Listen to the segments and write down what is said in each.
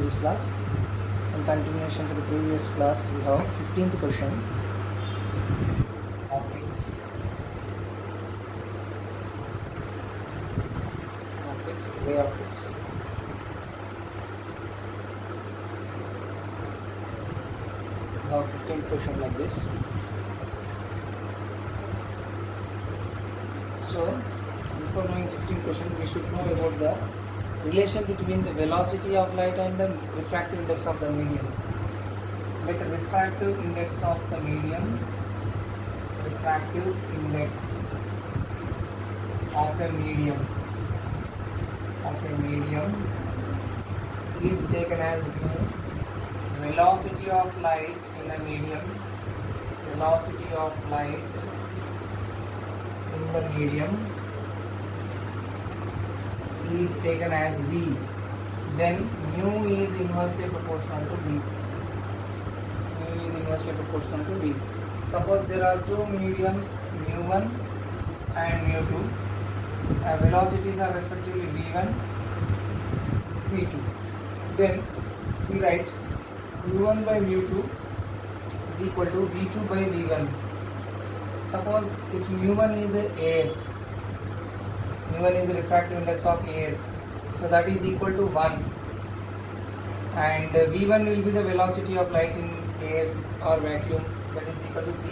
physics class. In continuation to the previous class, we have 15th question. Optics. Ray optics. We have 15th question like this. So, before knowing 15th question, we should know about the relation between the velocity of light and the refractive index of the medium. Let the refractive index of the medium, refractive index of a medium is taken as velocity of light in a medium, velocity of light in the medium is taken as v, then mu is inversely proportional to v. Mu is inversely proportional to v. Suppose there are two mediums, mu1 and mu2. Velocities are respectively v1, v2. Then we write mu1 by mu2 is equal to v2 by v1. Suppose if mu1 is air, mu1 is the refractive index of air, so that is equal to 1, and v1 will be the velocity of light in air or vacuum, that is equal to c.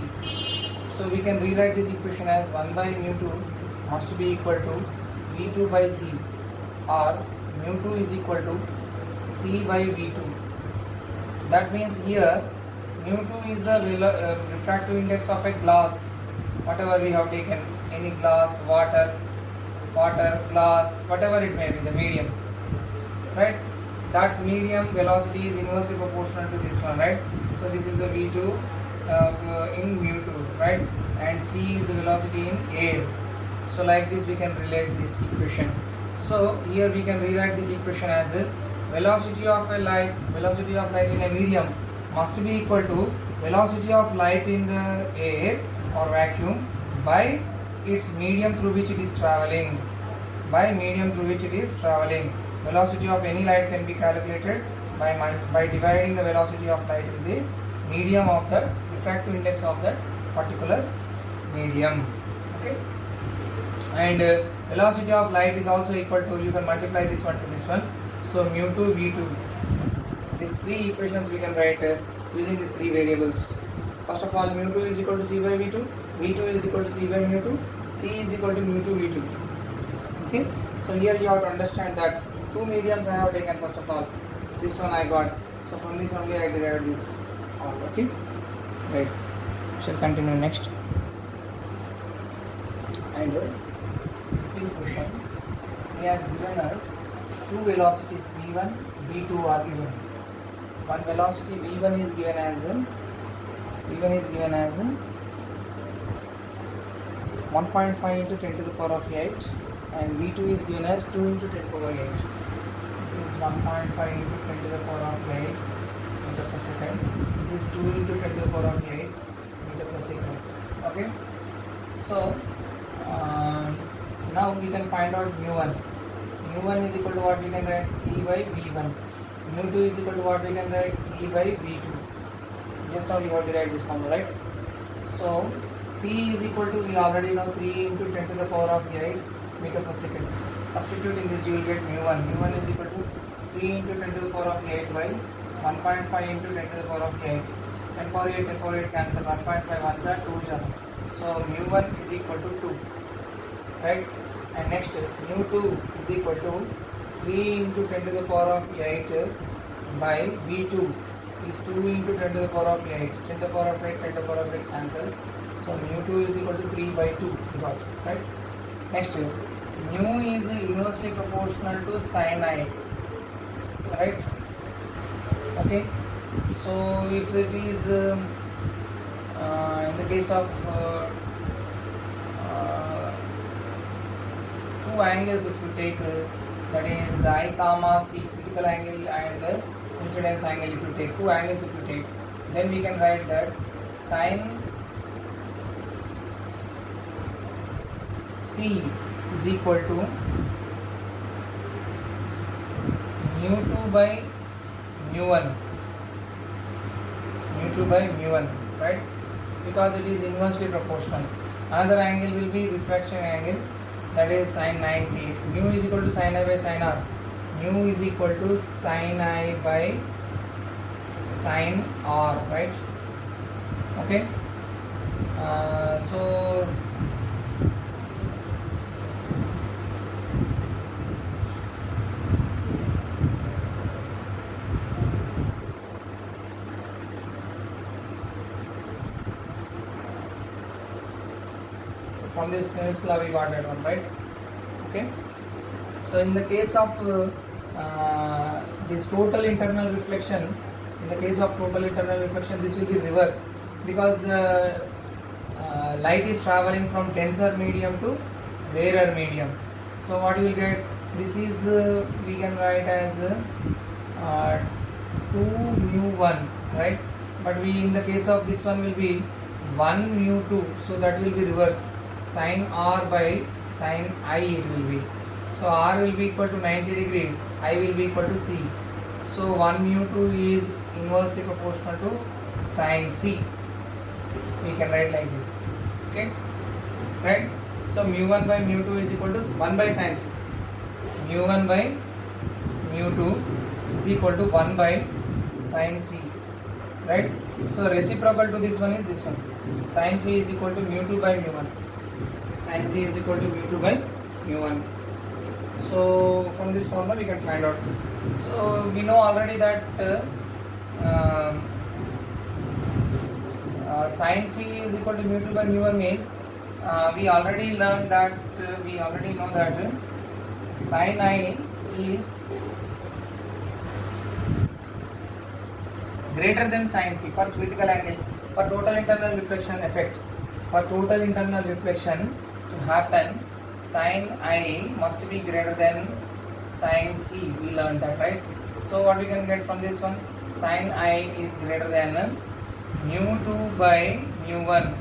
So we can rewrite this equation as 1 by mu2 must be equal to v2 by c, or mu2 is equal to c by v2. That means here mu2 is the refractive index of a glass, whatever we have taken, any glass, water, glass, whatever it may be, the medium, right? That medium velocity is inversely proportional to this one, right? So this is the v2 in mu2, right? And c is the velocity in air. So like this we can relate this equation. So here we can rewrite this equation as a velocity of light in a medium must be equal to velocity of light in the air or vacuum by its medium through which it is traveling. Velocity of any light can be calculated by dividing the velocity of light with the medium of the refractive index of that particular medium. Okay. And velocity of light is also equal to, you can multiply this one to this one, so mu2 v2. These three equations we can write using these three variables. First of all, mu2 is equal to c by v2, v2 is equal to c by mu2, c is equal to mu2 v2. Okay, so here you have to understand that two mediums I have taken. First of all, this one I got, so from this only I derived this all. Okay, right, shall continue next. And question, he has given us two velocities v1, v2 are given. One velocity v1 is given as 1.5 into 10 to the power of 8, and v2 is given as 2 into 10 to the power of 8. This is 1.5 into 10 to the power of 8 meter per second. This is 2 into 10 to the power of 8 meter per second. Okay, so now we can find out mu1. Mu1 is equal to what we can write, c by v1. Mu2 is equal to what we can write, c by v2. Just now we have derived this formula, right? So c is equal to, we already know, 3 into 10 to the power of 8 meter per second. Substituting this, you will get mu1. Mu1 is equal to 3 into 10 to the power of 8 by 1.5 into 10 to the power of 8. 10 power 8, 10 power 8 cancel. 1.5 1 ja 2 ja. So mu1 is equal to 2, right? And next mu2 is equal to 3 into 10 to the power of 8 by v2 is 2 into 10 to the power of 8. 10 to the power of 8, 10 to the power of 8 cancel. So mu2 is equal to 3 by 2, got it, right? Next, mu is inversely proportional to sin I, right? Okay, so if it is in the case of two angles, if you take that is I comma c, critical angle, and incidence angle, if you take two angles, if you take, then we can write that sin C is equal to mu2 by mu 1, mu 2 by mu 1, right? Because it is inversely proportional. Another angle will be refraction angle, that is sin 90. Mu is equal to sin I by sin r. Mu is equal to sin I by sin r, right? Okay. So from this Snell's law we got that one, right? Okay. So in the case of this total internal reflection, this will be reverse, because the light is traveling from denser medium to rarer medium. So what you will get, this is we can write as 2 mu 1, right? But we, in the case of this one, will be 1 mu 2, so that will be reverse, sin r by sin I it will be. So r will be equal to 90 degrees, I will be equal to c. So 1 mu 2 is inversely proportional to sin c. We can write like this. Okay, right? So mu 1 by mu 2 is equal to 1 by sin c. Mu 1 by mu 2 is equal to 1 by sin c, right? So reciprocal to this one is this one. Sin c is equal to mu 2 by mu 1. Sin c is equal to mu 2 by mu 1. So from this formula we can find out. So we know already that sin c is equal to mu 2 by mu 1 means we already learned that we already know that sin I is greater than sin c for critical angle. For total internal reflection effect, for total internal reflection to happen, sin I must be greater than sin c. We learned that, right? So what we can get from this one, sin I is greater than mu 2 by mu 1.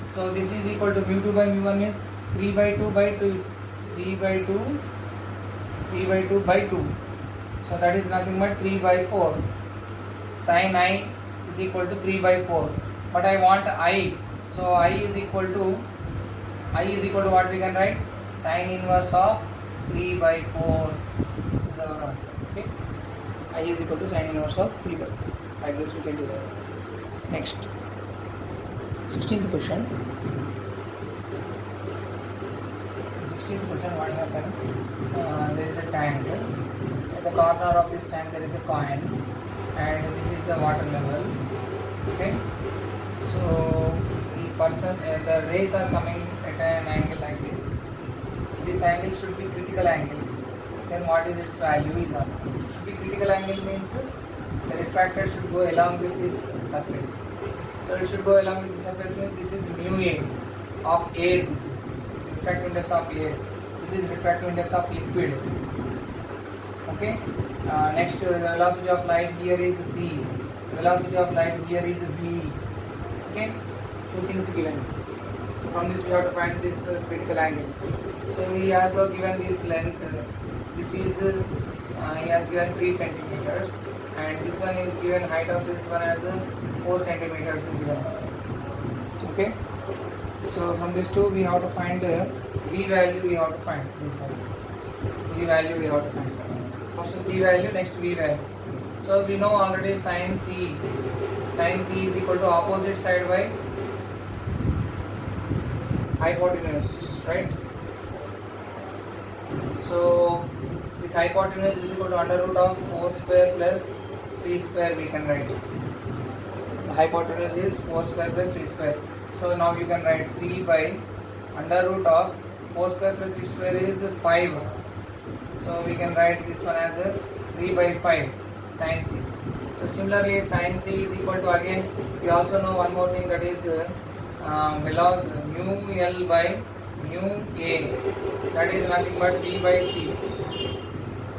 So this is equal to mu 2 by mu 1 means 3 by 2 by 2, 3 by 2, 3 by 2 by 2. So that is nothing but 3 by 4. Sin I is equal to 3 by 4. But I want I. So I is equal to what we can write? Sin inverse of 3 by 4. This is our answer. Okay. I is equal to sin inverse of 3 by 4. Like this we can do that. Next. 16th question. 16th question, what happened? There is a tank. At the corner of this tank there is a coin, and this is the water level. Okay. So the rays are coming at an angle like this. This angle should be critical angle. Then what is its value is asking. It should be critical angle means the refractor should go along with this surface. So it should go along with the surface means this is mu A of air. This is refractive index of air. This is refractive index of liquid. Okay. Next, the velocity of light here is c. Velocity of light here is v. Okay. Two things given. So from this we have to find this critical angle. So he has given this length. This is he has given 3 centimeters, and this one is given height of this one as 4 centimeters given. Okay. So from this two we have to find v value. We have to find this one. V value we have to find. First c value, next v value. So we know already sin c. Sin c is equal to opposite side by hypotenuse, right? So this hypotenuse is equal to under root of 4 square plus 3 square we can write. The hypotenuse is 4 square plus 3 square. So now you can write 3 by under root of 4 square plus 6 square is 5. So we can write this one as 3 by 5 sin c. So similarly sin c is equal to, again we also know one more thing, that is velocity mu L by mu A, that is nothing but v by c.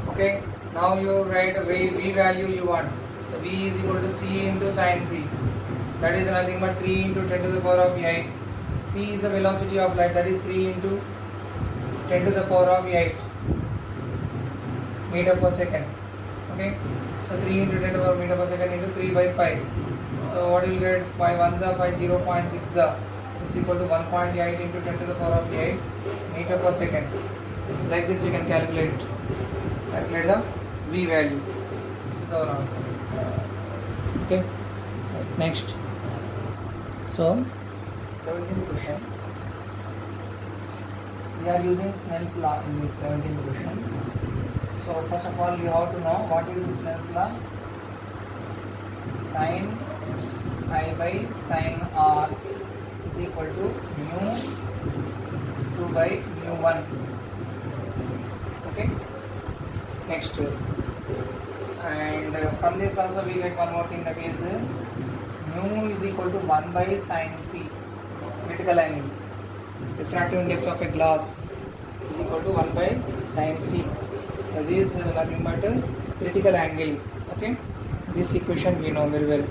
Okay, now you write a v value you want. So v is equal to c into sin c, that is nothing but 3 into 10 to the power of 8. C is the velocity of light, that is 3 into 10 to the power of 8 meter per second. Okay, so 3 into 10 to the power meter per second into 3 by 5. So what you will get? 5 ones are 5, 0.6 is equal to 1.8 into 10 to the power of 8 meter per second. Like this we can calculate the V value. This is our answer. Okay, next. So 17th question. We are using Snell's law in this 17th question. So first of all, you have to know what is the Snell's law. Sin I by sin R is equal to mu 2 by mu 1. Okay. Next, and from this also we get one more thing, that is mu is equal to 1 by sin C, critical angle. Refractive index of a glass is equal to 1 by sin C. That is nothing but critical angle. Okay, this equation we know very well.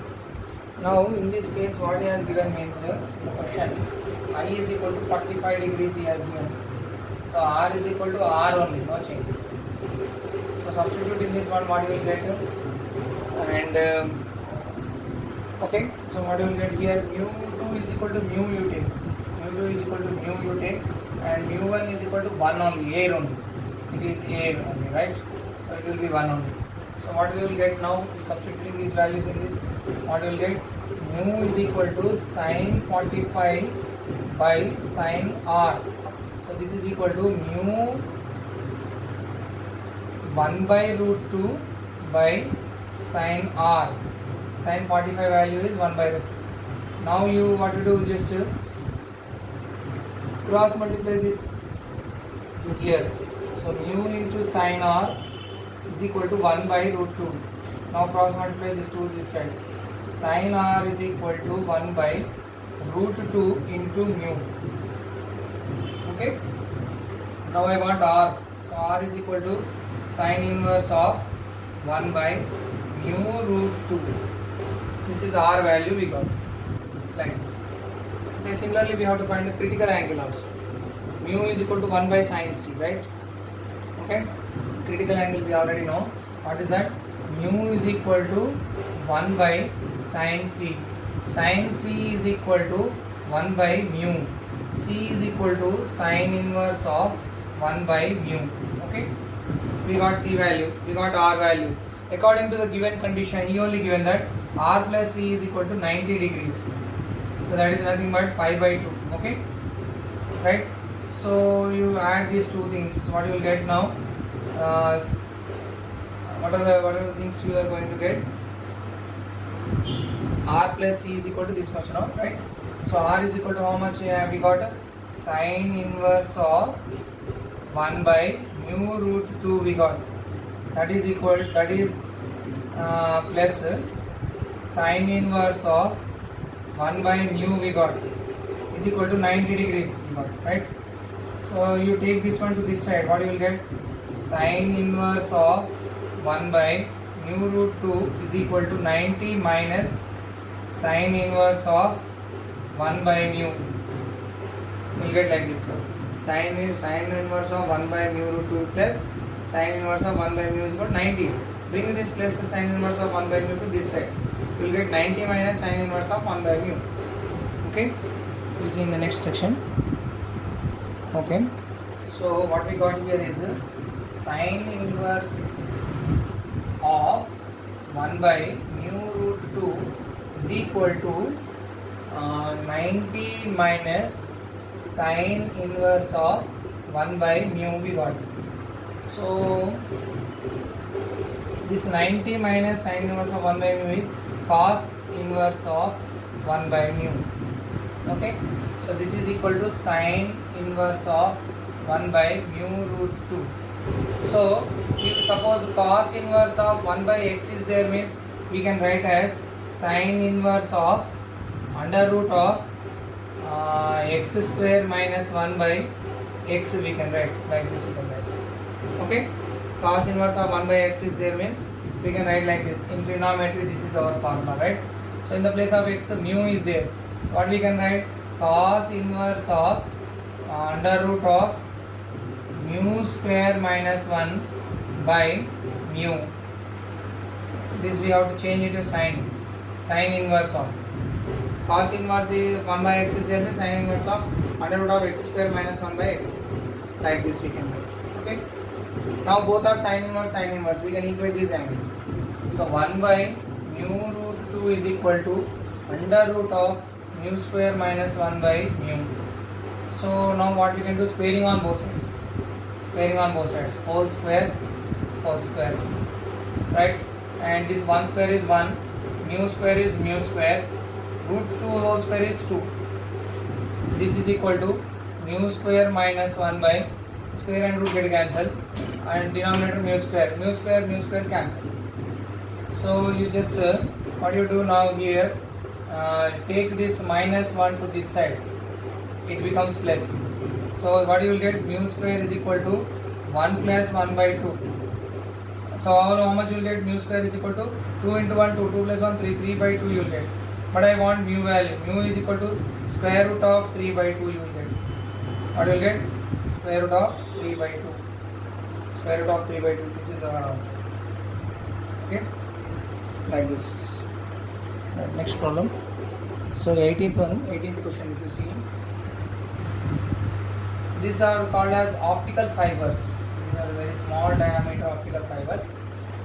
Now in this case, what he has given means the question I is equal to 45 degrees he has given. So R is equal to R only, no change. So substitute in this one, what you will get, and okay, so what you will get here, mu 2 is equal to mu you take, mu 2 is equal to mu you take, and mu 1 is equal to 1 only, air only. It is air only, right? So it will be 1 only. So what we will get now, substituting these values in this, what we will get, mu is equal to sin 45 by sin R. So this is equal to mu 1 by root 2 by sin R. Sin 45 value is 1 by root 2. Now you what to do, just cross multiply this to here. So mu into sin R is equal to 1 by root 2. Now cross multiply this to this side. Sin R is equal to 1 by root 2 into mu. Okay. Now I want R. So R is equal to sin inverse of 1 by mu root 2. This is R value we got. Like this. Okay, similarly we have to find the critical angle also. Mu is equal to 1 by sin C, right? Okay. Critical angle we already know. What is that? Mu is equal to 1 by sin C. Sin C is equal to 1 by mu. C is equal to sin inverse of 1 by mu. Okay. We got C value. We got R value. According to the given condition, he only given that R plus C is equal to 90 degrees. So that is nothing but pi by 2. Okay. Right. So you add these two things. What you will get now? What are the things you are going to get? R plus C is equal to this much now, right? So R is equal to how much we got? Sin inverse of 1 by mu root 2 we got. That is equal, that is plus sin inverse of 1 by mu we got is equal to 90 degrees we got, right? So you take this one to this side, what you will get? Sin inverse of 1 by mu root 2 is equal to 90 minus sin inverse of 1 by mu. You will get like this. Sin inverse of 1 by mu root 2 plus sin inverse of 1 by mu is equal to 90. Bring this plus the sin inverse of 1 by mu to this side. You will get 90 minus sin inverse of 1 by mu. Okay. We will see in the next section. Okay. So what we got here is sin inverse of 1 by mu root 2 is equal to 90 minus sin inverse of 1 by mu we got. So this 90 minus sin inverse of 1 by mu is cos inverse of 1 by mu. Okay. So this is equal to sin inverse of 1 by mu root 2. So if suppose cos inverse of 1 by x is there, means we can write as sin inverse of under root of x square minus 1 by x we can write, like this we can write. Okay. Cos inverse of 1 by x is there, means we can write like this. In trigonometry this is our formula, right? So in the place of x mu is there, what we can write? Cos inverse of under root of mu square minus 1 by mu. this we have to change it to sine inverse of cos inverse is 1 by x is there, means sine inverse of under root of x square minus 1 by x, like this we can write. Okay, now both are sine inverse, we can equate these angles. So 1 by mu root 2 is equal to under root of mu square minus 1 by mu. So now what we can do, squaring on both sides, whole square, right? And this 1 square is 1, mu square is mu square, root 2 whole square is 2. This is equal to mu square minus 1 by square and root get cancel, and denominator mu square cancel. So you just what you do now here, take this minus 1 to this side, it becomes plus. So what you will get, mu square is equal to 1 plus 1 by 2. So how much you will get, mu square is equal to 2 into 1 2, 2 plus 1 3 by 2 you will get. But I want mu value, mu is equal to square root of 3 by 2 you will get. What you will get, square root of 3 by 2. This is our answer. Okay, like this. Right, next problem. So 18th question, if you see, these are called as optical fibers. These are very small diameter optical fibers,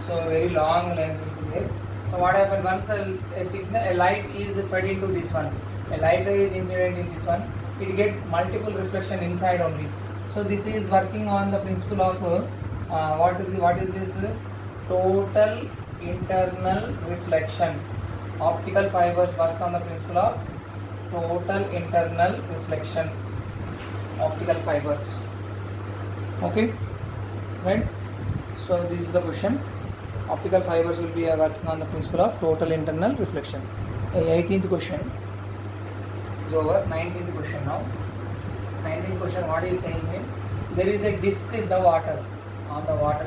so very long length will be there. So what happens, once a light is fed into this one, a light ray is incident in this one, it gets multiple reflection inside only. So this is working on the principle of what is this, total internal reflection. Optical fibers works on the principle of total internal reflection. Optical fibers. Okay, right? So this is the question. Optical fibers will be working on the principle of total internal reflection. 18th question is over. 19th question now. 19th question, what is saying means, there is a disc in the water.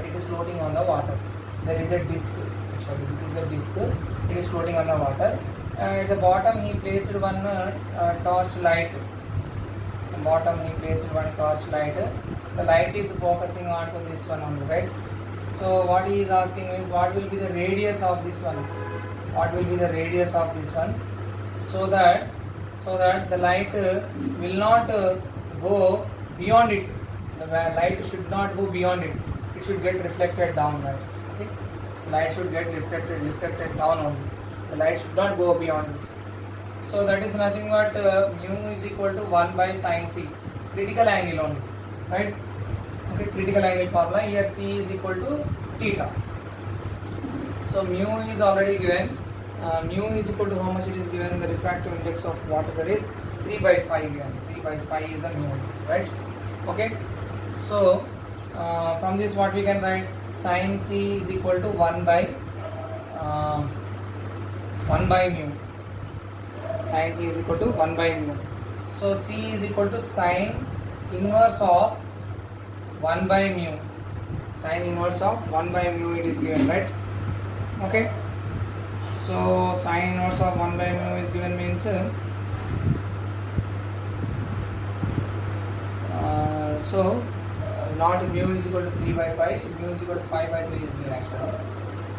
It is floating on the water. There is a disc. Actually, this is a disc. It is floating on the water. At the bottom, he placed one torch light. The light is focusing on to this one only, right? So what he is asking is, what will be the radius of this one? So that the light will not go beyond it. The light should not go beyond it. It should get reflected downwards. Okay? Light should get reflected down only. The light should not go beyond this. So that is nothing but mu is equal to 1 by sine c. Critical angle only, right? Okay, critical angle formula. Here c is equal to theta. So mu is already given. Mu is equal to how much it is given? The refractive index of water, that is 3 by 5 given. 3 by 5 is a mu, right? Okay. So from this what we can write? Sine c is equal to 1 by mu. Sine c is equal to 1 by mu. So c is equal to sine inverse of 1 by mu. Sine inverse of 1 by mu it is given, right? Okay. So sine inverse of 1 by mu is given means not mu is equal to 3 by 5, mu is equal to 5 by 3 is given actually.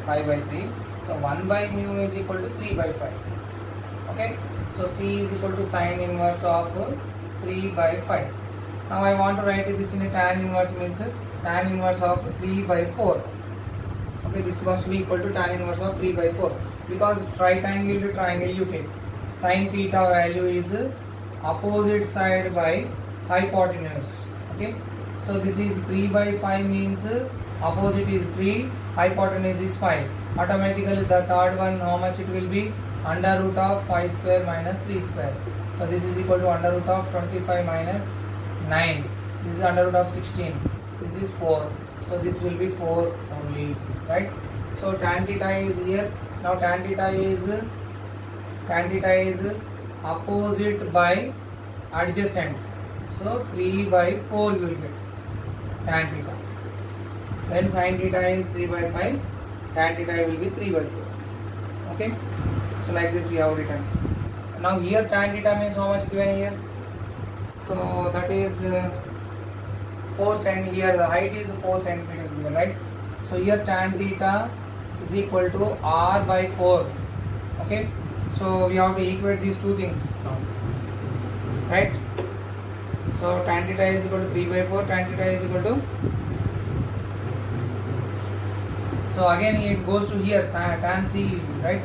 5 by 3. So 1 by mu is equal to 3 by 5. Okay. So c is equal to sine inverse of 3 by 5. Now I want to write this in a tan inverse, means tan inverse of 3 by 4. Okay, this must be equal to tan inverse of 3 by 4, because triangle to triangle you take. Sin theta value is opposite side by hypotenuse. Okay, so this is 3 by 5 means opposite is 3, hypotenuse is 5. Automatically the third one, how much it will be? Under root of 5 square minus 3 square. So this is equal to under root of 25 minus 9. This is under root of 16. This is 4. So this will be 4 only, right? So tan theta is here. Now tan theta is opposite by adjacent. So 3 by 4 you will get tan theta. When sin theta is 3 by 5, tan theta will be 3 by 4. Okay. So like this we have written. Now here tan theta means how much given here? So that is 4 cm. Here the height is 4 centimeters given, right? So here tan theta is equal to r by 4. Okay, so we have to equate these two things now, right? So tan theta is equal to 3 by 4, tan theta is equal to, so again it goes to here tan c, right?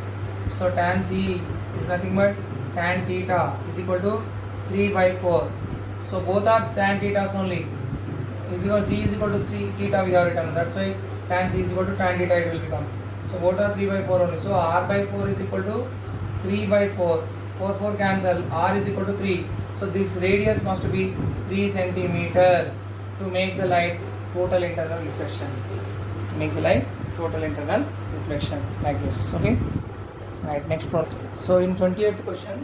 So tan c is nothing but tan theta is equal to 3 by 4. So both are tan thetas only. Is equal to c is equal to c theta we have written. That's why tan c is equal to tan theta it will become. So both are 3 by 4 only. So r by 4 is equal to 3 by 4. 4 cancel. R is equal to 3. So this radius must be 3 centimeters to make the light total internal reflection. To make the light total internal reflection like this. Okay. Right. Next one. So in 28th question,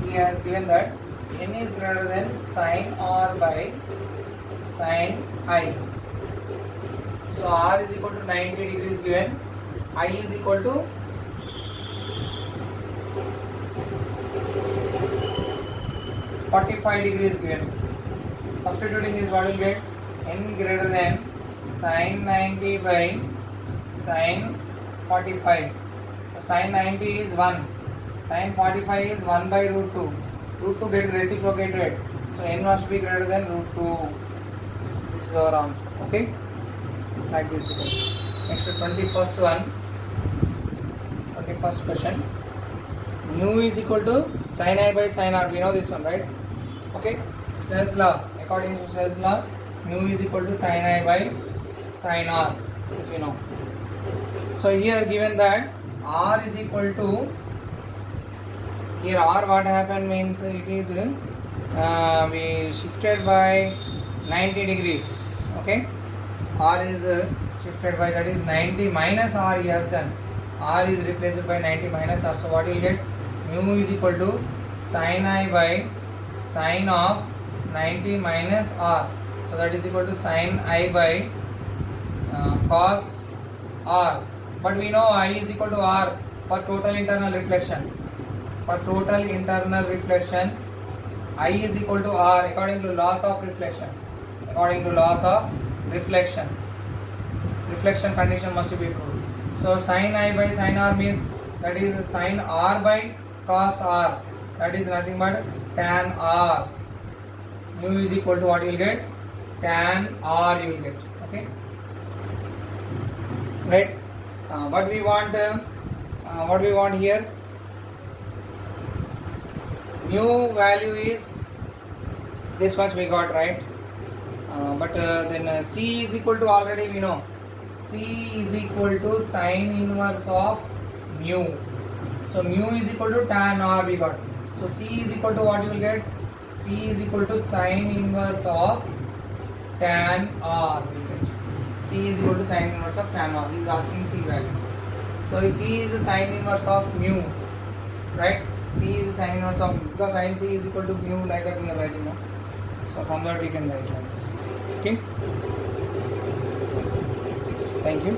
he has given that n is greater than sin r by sin I. So r is equal to 90 degrees given, I is equal to 45 degrees given. Substituting this, what will get? N greater than sin 90 by sin 45. So sin 90 is 1, sin 45 is 1 by root 2. Root 2 get reciprocated. So n must be greater than root 2. This is our answer. Okay? Like this. Next, 21st one. 21st question. Mu is equal to sin I by sin r. We know this one, right? Okay? Snell's law. According to Snell's law, mu is equal to sin I by sin r. This we know. So here given that r is equal to, here r what happened means it is we shifted by 90 degrees. Okay, r is shifted by, that is 90 minus r he has done. R is replaced by 90 minus r. So what you will get? Mu is equal to sin I by sin of 90 minus r. So that is equal to sin I by cos r. But we know I is equal to r for total internal reflection. For total internal reflection, I is equal to r according to laws of reflection. According to laws of reflection, reflection condition must be proved. So sin I by sin r means, that is sin r by cos r. That is nothing but tan r. Mu is equal to what you will get? Tan r you will get. Okay. Right. What we want here? Mu value is this much we got, right? But then C is equal to, already we know, C is equal to sin inverse of mu. So mu is equal to tan r we got. So C is equal to what you will get? C is equal to sin inverse of tan r we will get. C is equal to sin inverse of tan r. He is asking C value. So C is the sin inverse of mu, right? C is the sin inverse of, because sin C is equal to mu, like that we are writing now. So from that we can write like this. Okay. Thank you.